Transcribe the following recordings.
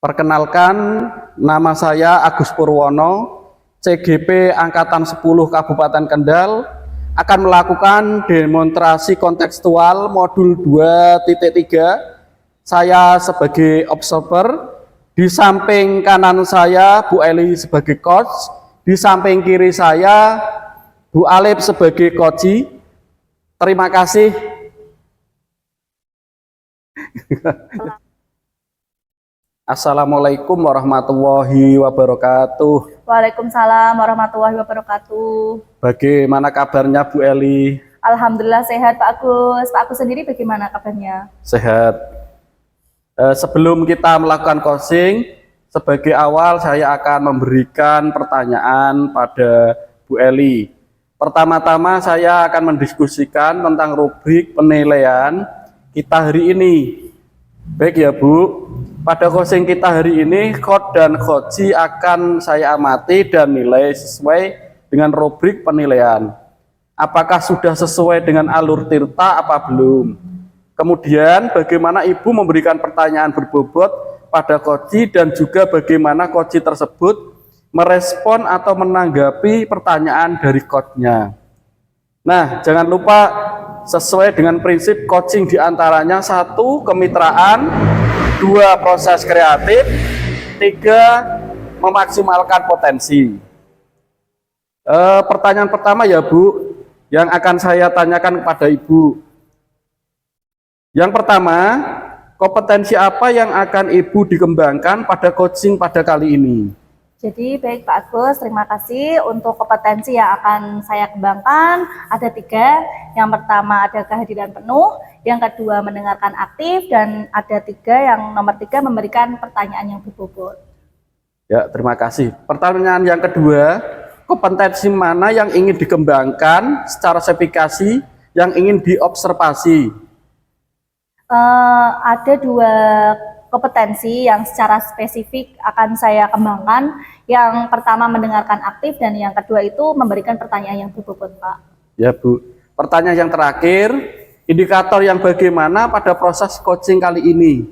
Perkenalkan, nama saya Agus Purwono, CGP Angkatan 10 Kabupaten Kendal, akan melakukan demonstrasi kontekstual modul 2.3. Saya sebagai observer, di samping kanan saya Bu Eli sebagai coach, di samping kiri saya Bu Alif sebagai coach. Terima kasih. Assalamualaikum warahmatullahi wabarakatuh. Waalaikumsalam warahmatullahi wabarakatuh. Bagaimana kabarnya Bu Eli? Alhamdulillah sehat Pak Agus. Pak Agus sendiri bagaimana kabarnya? Sehat. Sebelum kita melakukan coaching, sebagai awal saya akan memberikan pertanyaan pada Bu Eli. Pertama-tama saya akan mendiskusikan tentang rubrik penilaian kita hari ini. Baik ya Bu. Pada coaching kita hari ini, coach dan coachee akan saya amati dan nilai sesuai dengan rubrik penilaian. Apakah sudah sesuai dengan alur tirta apa belum? Kemudian bagaimana Ibu memberikan pertanyaan berbobot pada coachee dan juga bagaimana coachee tersebut merespon atau menanggapi pertanyaan dari coachnya. Nah, jangan lupa sesuai dengan prinsip coaching diantaranya 1. Kemitraan, 2. Proses kreatif, 3. Memaksimalkan potensi. Pertanyaan pertama ya Bu, yang akan saya tanyakan kepada Ibu. Yang pertama, kompetensi apa yang akan Ibu dikembangkan pada coaching pada kali ini? Jadi baik Pak Agus, terima kasih. Untuk kompetensi yang akan saya kembangkan ada 3. Yang pertama ada kehadiran penuh, yang kedua mendengarkan aktif, dan ada 3 yang nomor 3 memberikan pertanyaan yang berbobot. Ya, terima kasih. Pertanyaan yang kedua, kompetensi mana yang ingin dikembangkan secara spesifikasi, yang ingin diobservasi? Ada 2 kompetensi yang secara spesifik akan saya kembangkan. Yang pertama mendengarkan aktif, dan yang kedua itu memberikan pertanyaan yang berbobot Pak. Ya Bu. Pertanyaan yang terakhir, indikator yang bagaimana pada proses coaching kali ini?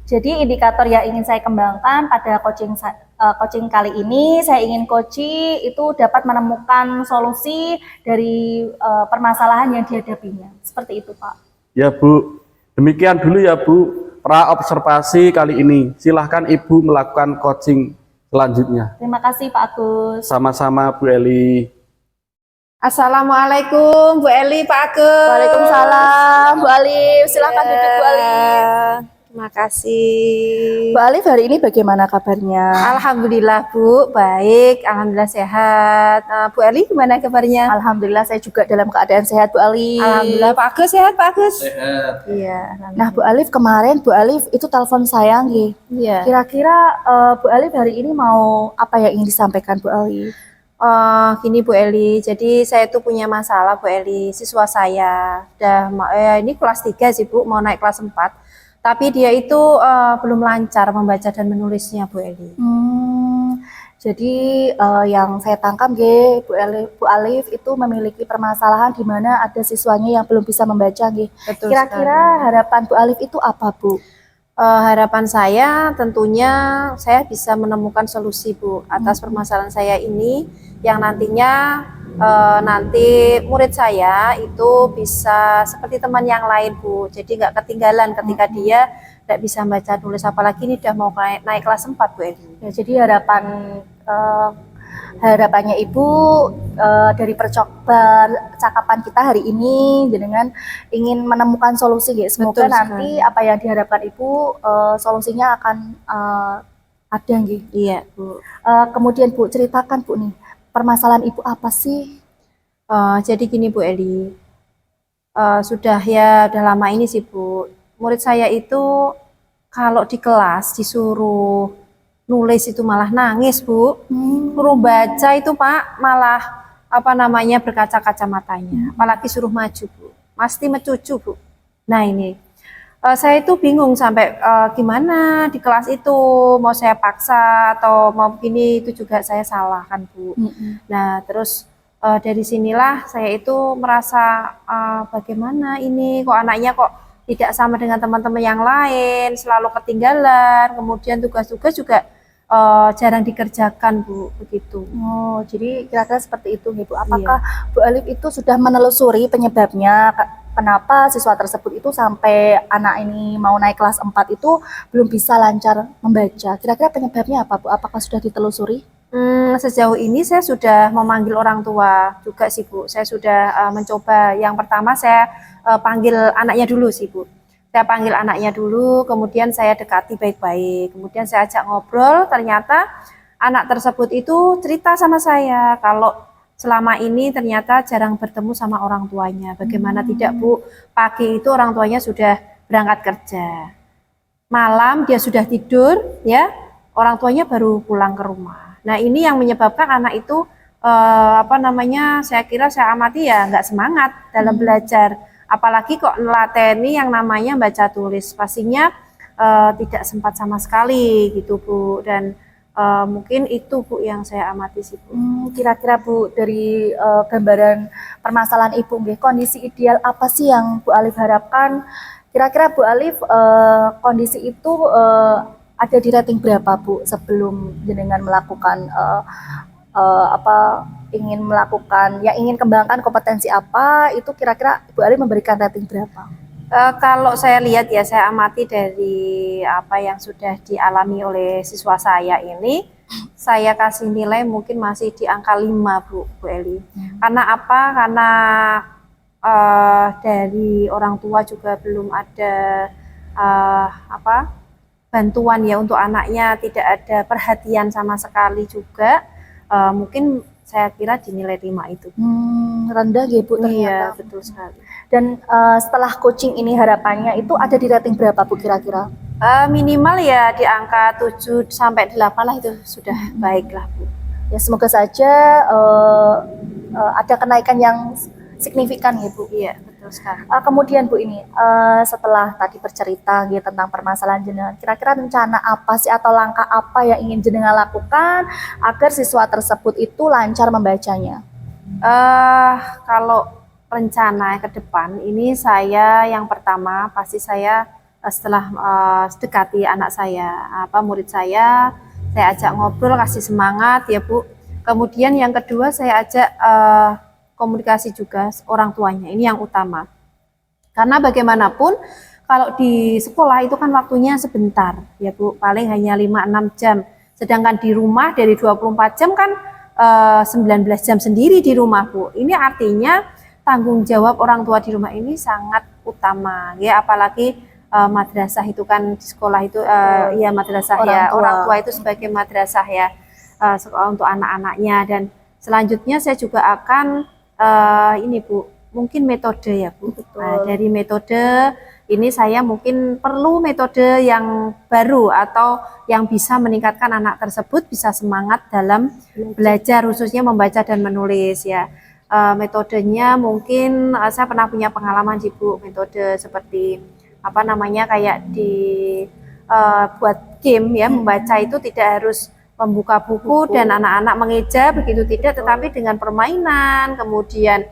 Jadi indikator yang ingin saya kembangkan pada coaching kali ini, saya ingin coachee itu dapat menemukan solusi dari permasalahan yang dihadapinya. Seperti itu Pak. Ya Bu, demikian dulu ya Bu pra-observasi kali ini. Silahkan Ibu melakukan coaching selanjutnya. Terima kasih Pak Agus. Sama-sama Bu Eli. Assalamualaikum Bu Eli, Pak Agus. Waalaikumsalam Bu Alif. Silahkan duduk Bu Alif. Terima kasih. Bu Alif, hari ini bagaimana kabarnya? Alhamdulillah Bu, baik. Alhamdulillah sehat. Bu Eli gimana kabarnya? Alhamdulillah saya juga dalam keadaan sehat Bu Alif. Alhamdulillah Pak Agus sehat Pak Agus. Sehat. Iya. Nah Bu Alif, kemarin Bu Alif itu telepon saya nih. Iya. Kira-kira Bu Alif hari ini mau apa yang ingin disampaikan Bu Alif? Gini Bu Eli, jadi saya tuh punya masalah Bu Eli. Siswa saya ini kelas 3 sih Bu, mau naik kelas 4. Tapi dia itu belum lancar membaca dan menulisnya Bu Eli. Jadi yang saya tangkap Bu Alif itu memiliki permasalahan di mana ada siswanya yang belum bisa membaca. Kira-kira harapan Bu Alif itu apa Bu? Harapan saya tentunya saya bisa menemukan solusi Bu atas permasalahan saya ini, yang nantinya nanti murid saya itu bisa seperti teman yang lain Bu, jadi nggak ketinggalan ketika dia nggak bisa baca tulis, apalagi ini udah mau naik kelas 4 Bu Eli. Ya, jadi harapannya Ibu dari percakapan kita hari ini dengan ingin menemukan solusi semoga nanti apa yang diharapkan Ibu solusinya akan ada nggih. Iya Bu. Kemudian Bu, ceritakan Bu nih, permasalahan Ibu apa sih? Jadi gini Bu Eli, sudah lama ini sih Bu, murid saya itu kalau di kelas disuruh nulis itu malah nangis Bu. Suruh baca itu Pak malah berkaca-kaca matanya, apalagi suruh maju Bu, pasti mencucu Bu. Nah ini saya itu bingung sampai gimana di kelas itu, mau saya paksa atau mau begini, itu juga saya salah kan Bu. Nah terus dari sinilah saya itu merasa bagaimana ini kok anaknya kok tidak sama dengan teman-teman yang lain, selalu ketinggalan, kemudian tugas-tugas juga jarang dikerjakan Bu, begitu. Oh, jadi kira-kira seperti itu nih Bu. Apakah Bu Alif itu sudah menelusuri penyebabnya kenapa siswa tersebut itu sampai anak ini mau naik kelas 4 itu belum bisa lancar membaca? Kira-kira penyebabnya apa Bu? Apakah sudah ditelusuri? Sejauh ini saya sudah memanggil orang tua juga sih Bu. Saya sudah mencoba. Yang pertama saya panggil anaknya dulu sih Bu. Saya panggil anaknya dulu, kemudian saya dekati baik-baik. Kemudian saya ajak ngobrol, ternyata anak tersebut itu cerita sama saya kalau selama ini ternyata jarang bertemu sama orang tuanya. Bagaimana tidak Bu, pagi itu orang tuanya sudah berangkat kerja. Malam dia sudah tidur, ya, orang tuanya baru pulang ke rumah. Nah ini yang menyebabkan anak itu saya kira saya amati ya nggak semangat dalam belajar. Apalagi kok nelateni yang namanya baca tulis, pastinya tidak sempat sama sekali gitu Bu. Dan mungkin itu Bu yang saya amati sih Bu. Kira-kira Bu, dari gambaran permasalahan Ibu, kondisi ideal apa sih yang Bu Alif harapkan? Kira-kira Bu Alif kondisi itu ada di rating berapa Bu sebelum jenengan melakukan ingin kembangkan kompetensi apa, itu kira-kira Bu Alif memberikan rating berapa? Kalau saya lihat ya, saya amati dari apa yang sudah dialami oleh siswa saya ini, saya kasih nilai mungkin masih di angka 5 Bu Eli. Karena apa? Karena dari orang tua juga belum ada bantuan ya untuk anaknya, tidak ada perhatian sama sekali juga. Mungkin saya kira dinilai 5 itu. Rendah ya Bu ternyata. Iya, betul sekali. Dan setelah coaching ini harapannya itu ada di rating berapa Bu kira-kira? Minimal ya di angka 7 sampai 8 lah, itu sudah baik lah Bu. Ya semoga saja ada kenaikan yang signifikan ya Bu. Iya, betul sekali. Kemudian Bu ini setelah tadi bercerita gitu tentang permasalahan jenengan, kira-kira rencana apa sih atau langkah apa yang ingin jenengan lakukan agar siswa tersebut itu lancar membacanya? Kalau rencana ke depan ini, saya yang pertama pasti saya setelah dekati anak saya, murid saya ajak ngobrol, kasih semangat ya Bu. Kemudian yang kedua saya ajak komunikasi juga orang tuanya, ini yang utama. Karena bagaimanapun kalau di sekolah itu kan waktunya sebentar ya Bu, paling hanya 5-6 jam. Sedangkan di rumah dari 24 jam kan 19 jam sendiri di rumah Bu. Ini artinya tanggung jawab orang tua di rumah ini sangat utama ya, apalagi madrasah itu kan, di sekolah itu ya madrasah ya, orang tua itu sebagai madrasah ya untuk anak-anaknya. Dan selanjutnya saya juga akan ini Bu, mungkin metode ya Bu. Nah, dari metode ini saya mungkin perlu metode yang baru atau yang bisa meningkatkan anak tersebut bisa semangat dalam belajar, khususnya membaca dan menulis ya. Metodenya mungkin saya pernah punya pengalaman sih Bu, metode seperti kayak buat game ya, membaca itu tidak harus membuka buku dan anak-anak mengeja begitu, tidak, tetapi dengan permainan, kemudian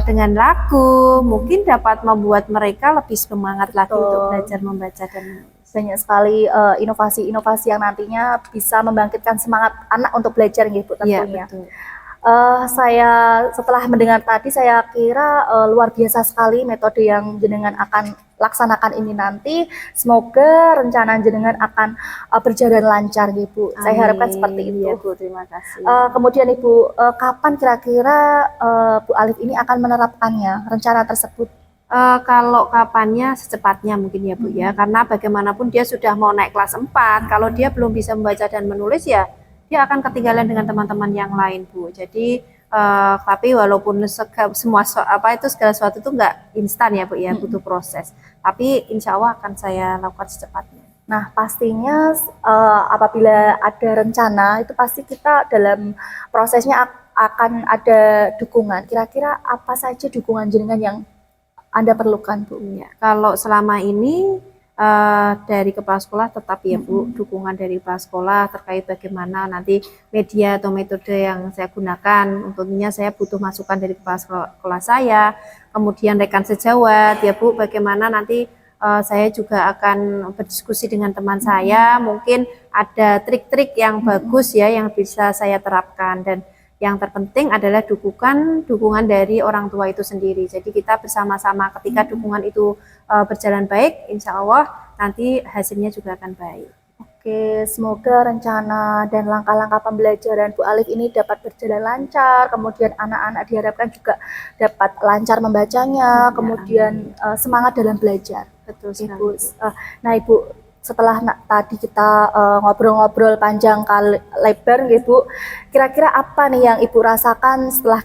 dengan lagu mungkin dapat membuat mereka lebih semangat lagi untuk belajar membaca dan menulis. Banyak sekali inovasi-inovasi yang nantinya bisa membangkitkan semangat anak untuk belajar gitu tentunya. Ya, betul. Saya setelah mendengar tadi saya kira luar biasa sekali metode yang jenengan akan laksanakan ini nanti. Semoga rencana jenengan akan berjalan lancar Ibu. Saya harapkan seperti itu. Ya, Bu, terima kasih. Kemudian Ibu, kapan kira-kira Bu Alif ini akan menerapkannya rencana tersebut? Kalau kapannya secepatnya mungkin ya Bu ya, karena bagaimanapun dia sudah mau naik kelas 4, kalau dia belum bisa membaca dan menulis ya dia akan ketinggalan dengan teman-teman yang lain Bu. Jadi tapi walaupun segala sesuatu itu nggak instan ya Bu ya, butuh proses. Tapi insya Allah akan saya lakukan secepatnya. Nah pastinya apabila ada rencana itu pasti kita dalam prosesnya akan ada dukungan. Kira-kira apa saja dukungan jenengan yang Anda perlukan Bu? Ya, kalau selama ini dari kepala sekolah tetap ya Bu, dukungan dari kepala sekolah terkait bagaimana nanti media atau metode yang saya gunakan. Tentunya saya butuh masukan dari kepala sekolah saya, kemudian rekan sejawat ya Bu, bagaimana nanti saya juga akan berdiskusi dengan teman saya, mungkin ada trik-trik yang bagus ya yang bisa saya terapkan, dan yang terpenting adalah dukungan dari orang tua itu sendiri. Jadi kita bersama-sama ketika dukungan itu berjalan baik, insya Allah nanti hasilnya juga akan baik. Oke, semoga rencana dan langkah-langkah pembelajaran Bu Alif ini dapat berjalan lancar, kemudian anak-anak diharapkan juga dapat lancar membacanya, kemudian semangat dalam belajar. Betul Ibu. sekali. Nah Ibu, setelah tadi kita ngobrol-ngobrol panjang kali lebar Ibu, kira-kira apa nih yang Ibu rasakan setelah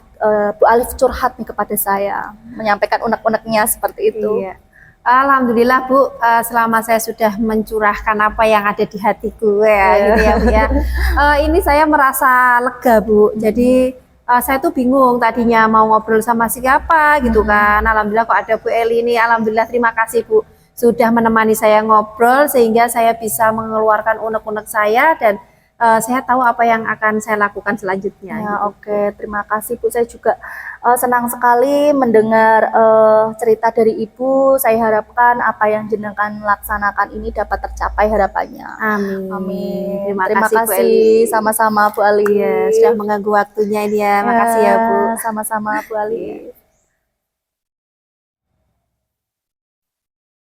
Bu Alif curhat nih kepada saya, menyampaikan unek-uneknya seperti itu? Iya. Alhamdulillah Bu, selama saya sudah mencurahkan apa yang ada di hatiku ya, gitu ya Bu ya. Ini saya merasa lega Bu. Jadi saya tuh bingung tadinya mau ngobrol sama siapa gitu kan. Alhamdulillah kok ada Bu Eli ini. Alhamdulillah, terima kasih Bu sudah menemani saya ngobrol sehingga saya bisa mengeluarkan unek-unek saya, dan saya tahu apa yang akan saya lakukan selanjutnya. Ya, gitu. oke, terima kasih Bu. Saya juga senang sekali mendengar cerita dari Ibu. Saya harapkan apa yang jenengan laksanakan ini dapat tercapai harapannya. Amin. Amin. Terima Terima kasih Bu Eli. kasih sama-sama Bu Ali. Iya, sudah mengganggu waktunya ini ya. Makasih ya Bu. Sama-sama Bu Ali.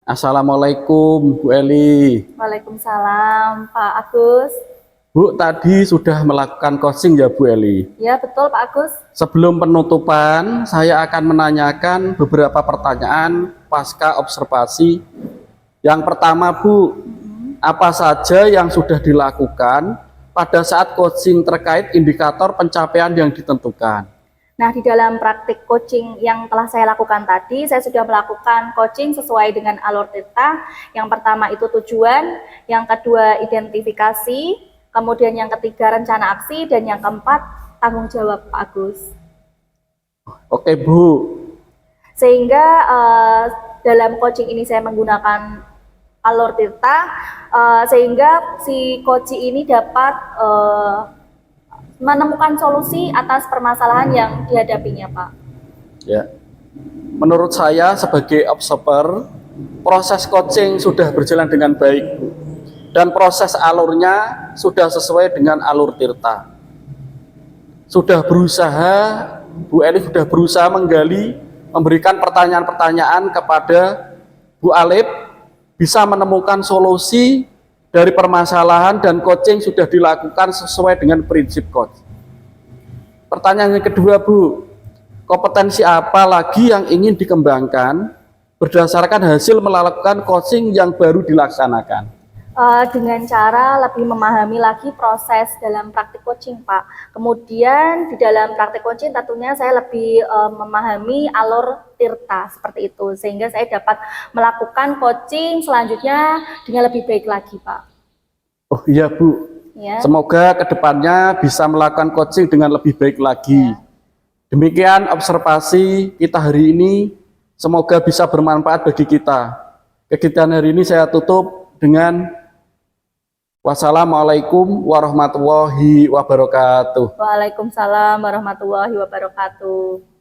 Assalamualaikum Bu Eli. Waalaikumsalam Pak Agus. Bu, tadi sudah melakukan coaching ya Bu Eli? Ya betul Pak Agus. Sebelum penutupan, saya akan menanyakan beberapa pertanyaan pasca observasi. Yang pertama Bu, apa saja yang sudah dilakukan pada saat coaching terkait indikator pencapaian yang ditentukan? Nah, di dalam praktik coaching yang telah saya lakukan tadi, saya sudah melakukan coaching sesuai dengan alur Tirta. Yang pertama itu tujuan, yang kedua identifikasi, kemudian yang ketiga rencana aksi, dan yang keempat tanggung jawab Pak Agus. Oke Bu. Sehingga dalam coaching ini saya menggunakan alur Tirta, sehingga si coach ini dapat menemukan solusi atas permasalahan yang dihadapinya, Pak. Ya. Menurut saya sebagai observer, proses coaching sudah berjalan dengan baik dan proses alurnya sudah sesuai dengan alur Tirta. Sudah berusaha, Bu Eli sudah berusaha menggali, memberikan pertanyaan-pertanyaan kepada Bu Alif, bisa menemukan solusi dari permasalahan, dan coaching sudah dilakukan sesuai dengan prinsip coach. Pertanyaan yang kedua Bu, kompetensi apa lagi yang ingin dikembangkan berdasarkan hasil melakukan coaching yang baru dilaksanakan? Dengan cara lebih memahami lagi proses dalam praktik coaching, Pak. Kemudian di dalam praktik coaching tentunya saya lebih memahami alur Tirta seperti itu, sehingga saya dapat melakukan coaching selanjutnya dengan lebih baik lagi, Pak. Oh iya Bu, Ya. semoga kedepannya bisa melakukan coaching dengan lebih baik lagi. Demikian observasi kita hari ini, semoga bisa bermanfaat bagi kita. Kegiatan hari ini saya tutup dengan wassalamualaikum warahmatullahi wabarakatuh. Waalaikumsalam warahmatullahi wabarakatuh.